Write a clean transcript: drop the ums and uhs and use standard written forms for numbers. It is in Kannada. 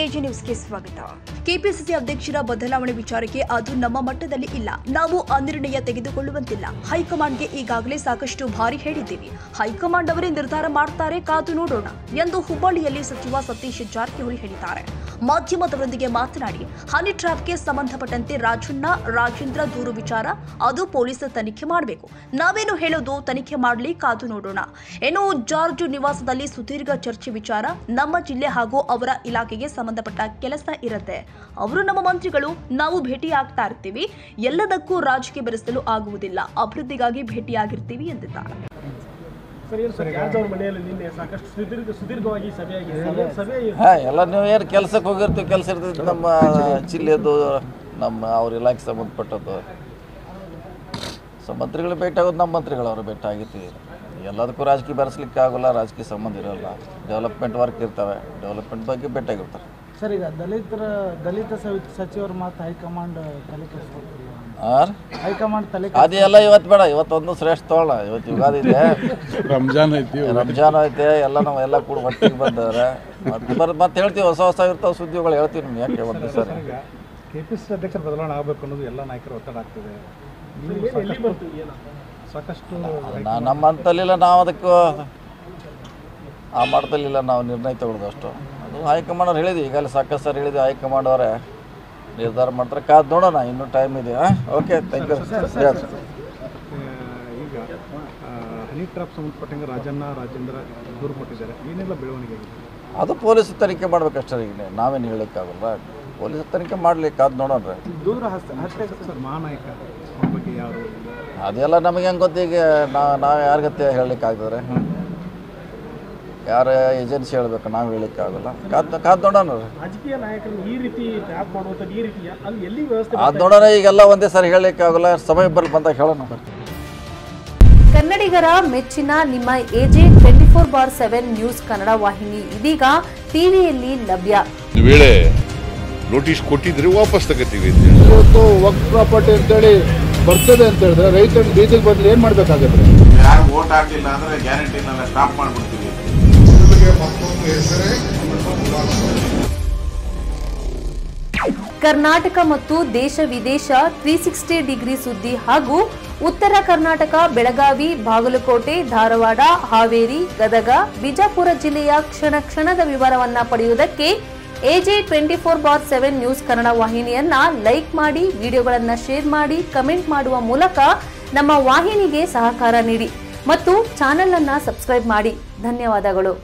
ಎಜೆ ನ್ಯೂಸ್ಗೆ ಸ್ವಾಗತ. ಕೆಪಿಸಿಸಿ ಅಧ್ಯಕ್ಷರ ಬದಲಾವಣೆ ವಿಚಾರಕ್ಕೆ ಅದು ನಮ್ಮ ಮಟ್ಟದಲ್ಲಿ ಇಲ್ಲ. ನಾವು ಆ ನಿರ್ಣಯ ತೆಗೆದುಕೊಳ್ಳುವಂತಿಲ್ಲ. ಹೈಕಮಾಂಡ್ಗೆ ಈಗಾಗಲೇ ಸಾಕಷ್ಟು ಬಾರಿ ಹೇಳಿದ್ದೀವಿ. ಹೈಕಮಾಂಡ್ ಅವರೇ ನಿರ್ಧಾರ ಮಾಡ್ತಾರೆ, ಕಾದು ನೋಡೋಣ ಎಂದು ಹುಬ್ಬಳ್ಳಿಯಲ್ಲಿ ಸಚಿವ ಸತೀಶ್ ಜಾರಕಿಹೊಳಿ ಹೇಳಿದ್ದಾರೆ. ಮಾಧ್ಯಮದವರೊಂದಿಗೆ ಮಾತನಾಡಿ, ಹನಿ ಟ್ರ್ಯಾಪ್ಗೆ ಸಂಬಂಧಪಟ್ಟಂತೆ ರಾಜಣ್ಣ ರಾಜೇಂದ್ರ ದೂರು ವಿಚಾರ ಅದು ಪೊಲೀಸ್ ತನಿಖೆ ಮಾಡಬೇಕು. ನಾವೇನು ಹೇಳೋದು, ತನಿಖೆ ಮಾಡಲಿ, ಕಾದು ನೋಡೋಣ. ಇನ್ನು ಜಾರ್ಜ್ ನಿವಾಸದಲ್ಲಿ ಸುದೀರ್ಘ ಚರ್ಚೆ ವಿಚಾರ ನಮ್ಮ ಜಿಲ್ಲೆ ಹಾಗೂ ಅವರ ಇಲಾಖೆಗೆ ಸಂಬಂಧಪಟ್ಟ ಕೆಲಸ ಇರುತ್ತೆ. ಅವರು ನಮ್ಮ ಮಂತ್ರಿಗಳು, ನಾವು ಭೇಟಿ ಆಗ್ತಾ ಇರ್ತೀವಿ. ಎಲ್ಲದಕ್ಕೂ ರಾಜಕೀಯ ಬೆರೆಸಲು ಆಗುವುದಿಲ್ಲ. ಅಭಿವೃದ್ಧಿಗಾಗಿ ಭೇಟಿಯಾಗಿರ್ತೀವಿ ಎಂದಿದ್ದಾರೆ. ಎಲ್ಲ ನೀವು ಏನು ಕೆಲಸಕ್ಕೆ ಹೋಗಿರ್ತೀವಿ, ಕೆಲಸ ಇರ್ತೈತಿ ನಮ್ಮ ಜಿಲ್ಲೆದು, ನಮ್ಮ ಅವ್ರ ಇಲಾಖೆ ಸಂಬಂಧಪಟ್ಟದ್ದು. ಸೊ ಮಂತ್ರಿಗಳು ಭೇಟಿ ಆಗೋದು ನಮ್ಮ ಮಂತ್ರಿಗಳು ಅವರು ಭೇಟಿ ಆಗಿರ್ತೀವಿ. ಎಲ್ಲದಕ್ಕೂ ರಾಜಕೀಯ ಬೆರೆಸಲಿಕ್ಕೆ ಆಗೋಲ್ಲ, ರಾಜಕೀಯ ಸಂಬಂಧ ಇರೋಲ್ಲ. ಡೆವಲಪ್ಮೆಂಟ್ ವರ್ಕ್ ಇರ್ತವೆ, ಡೆವಲಪ್ಮೆಂಟ್ ಬಗ್ಗೆ ಭೇಟಿಯಾಗಿರ್ತಾರೆ. ಸರ್, ಈಗ ದಲಿತ ಸಚಿವರು ಮಾತು ಹೈಕಮಾಂಡ್ ತಲೆ ಕೆಡಿಸ್ಕೊಳ್ತಿಲ್ಲ. ಹೈಕಮಾಂಡ್ ತಲೆ ಅದೆಲ್ಲ ಇವತ್ತು ಬೇಡ, ಇವತ್ತೊಂದು ಶ್ರೇಷ್ಠ ತೋಳ. ಇವತ್ತು ಯುಗಾದಿ ಇದೆ, ರಂಜಾನ್ ಐತೆ, ಎಲ್ಲ ನಾವು ಎಲ್ಲ ಕೂಡ ಒಟ್ಟಿಗೆ ಬಂದವ್ರೆ. ಮತ್ತೆ ಹೇಳ್ತೀವಿ, ಹೊಸ ಇರ್ತಾವೆ ಸುದ್ದಿಗಳು ಹೇಳ್ತೀವಿ ನಿಮ್ಗೆ. ಯಾಕೆ ಒಂದು ಸರ್ ಕೆಪಿಸಿಸಿ ಅಧ್ಯಕ್ಷರ ಬದಲಾವಣೆ ಆಗಬೇಕು ಅನ್ನೋದು ಎಲ್ಲ ನಾಯಕರ ಒತ್ತಡ ಆಗ್ತದೆ. ಸಾಕಷ್ಟು ನಮ್ಮ ಅಂತಲ್ಲಿಲ್ಲ, ನಾವು ಅದಕ್ಕೂ ಆ ಮಟ್ಟದಲ್ಲಿಲ್ಲ. ನಾವು ನಿರ್ಣಯ ತಗೊಳ್ಳೋದು ಅಷ್ಟು. ಅದು ಹೈಕಮಾಂಡ್ ಅವ್ರು ಹೇಳಿದ್ವಿ, ಈಗಲೇ ಸಾಕಷ್ಟು ಸರ್ ಹೇಳಿದ್ವಿ. ಹೈಕಮಾಂಡ್ ಅವರೇ ನಿರ್ಧಾರ ಮಾಡ್ತಾರೆ, ಕಾದು ನೋಡೋಣ, ಇನ್ನೂ ಟೈಮ್ ಇದೆ. Okay, thank you. ಈಗ ಹನಿ ಟ್ರಾಪ್ ಸಂಬಂಧಪಟ್ಟಂಗೆ ರಾಜಣ್ಣ ರಾಜೇಂದ್ರ ದೂರು ಕೊಟ್ಟಿದ್ದಾರೆ. ಏನೆಲ್ಲ ಬೆಳವಣಿಗೆ ಆಗಿದೆ? ಅದು ಪೊಲೀಸ್ ತನಿಖೆ ಮಾಡ್ಬೇಕಷ್ಟೇ. ಈಗ ನಾವೇನು ಹೇಳೋಕ್ಕಾಗಲ್ಲ, ಪೊಲೀಸ್ ತನಿಖೆ ಮಾಡಲಿಕ್ಕೆ ಕಾದು ನೋಡೋಣ. ದೂರ ಹತ್ಯೆ ಸರ್ ಮಹಾನಾಯಕ ಬಗ್ಗೆ ಯಾರು? ಅದೆಲ್ಲ ನಮಗೆ ಹೆಂಗೆ ಗೊತ್ತು. ಈಗ ನಾವು ಯಾರಿಗತ್ತೆ ಹೇಳಲಿಕ್ಕಾಗ್ತದೆ? ಯಾರು ಏಜೆನ್ಸಿ ಹೇಳಬೇಕು, ನಾವು ಹೇಳಲಿಕ್ಕಾಗಲ್ಲ. ಕಾದು ನೋಡೋಣ. ರಾಜಕೀಯ ನಾಯಕರು ಈ ರೀತಿ ಟ್ಯಾಪ್ ಮಾಡುವಂಥದ್ದು, ಈ ರೀತಿ ಅಲ್ಲಿ ಎಲ್ಲಿ ವ್ಯವಸ್ಥೆ ಅದು ನೋಡೋಣ. ಈಗೆಲ್ಲ ಒಂದೇ ಸಾರಿ ಹೇಳಲಿಕ್ಕಾಗಲ್ಲ, ಸಮಯ ಬಂದಾಗ ಹೇಳೋಣ. ಕನ್ನಡಿಗರ ಮೆಚ್ಚಿನ ನಿಮ್ಮ ಎಜೆ 24/7 ನ್ಯೂಸ್ ಕನ್ನಡ ವಾಹಿನಿ ಇದೀಗ ಟಿವಿಯಲ್ಲಿ ಲಭ್ಯ. ವೇಳೆ ನೋಟಿಸ್ ಕೊಟ್ಟಿದ್ರೆ ವಾಪಸ್ ತಗೋತೀವಿ. ಇವತ್ತು ವಕ್ಫ್ ಪ್ರಾಪರ್ಟಿ ಅಂತೇಳಿ ಬರ್ತದೆ ಅಂತ ಹೇಳಿದ್ರೆ ರೈತರು ಬೀದಿಗೆ ಬದಲು ಏನ್ ಮಾಡ್ಬೇಕಾಗುತ್ತೆ? ಯಾರು ವೋಟ್ ಹಾಕಿಲ್ಲ ಅಂದ್ರೆ ಗ್ಯಾರಂಟಿನೆಲ್ಲ ಸ್ಟಾಪ್ ಮಾಡ್ಬಿಡ್ತೀವಿ. ಕರ್ನಾಟಕ ಮತ್ತು ದೇಶ ವಿದೇಶ 360 ಡಿಗ್ರಿ ಸುದ್ದಿ ಹಾಗೂ ಉತ್ತರ ಕರ್ನಾಟಕ, ಬೆಳಗಾವಿ, ಬಾಗಲಕೋಟೆ, ಧಾರವಾಡ, ಹಾವೇರಿ, ಗದಗ, ಬಿಜಾಪುರ ಜಿಲ್ಲೆಯ ಕ್ಷಣ ಕ್ಷಣದ ವಿವರವನ್ನ ಪಡೆಯುವುದಕ್ಕೆ ಎಜೆ 24/7 ನ್ಯೂಸ್ ಕನ್ನಡ ವಾಹಿನಿಯನ್ನ ಲೈಕ್ ಮಾಡಿ, ವಿಡಿಯೋಗಳನ್ನ ಶೇರ್ ಮಾಡಿ, ಕಮೆಂಟ್ ಮಾಡುವ ಮೂಲಕ ನಮ್ಮ ವಾಹಿನಿಗೆ ಸಹಕಾರ ನೀಡಿ ಮತ್ತು ಚಾನೆಲ್ ಅನ್ನ ಸಬ್ಸ್ಕ್ರೈಬ್ ಮಾಡಿ. ಧನ್ಯವಾದಗಳು.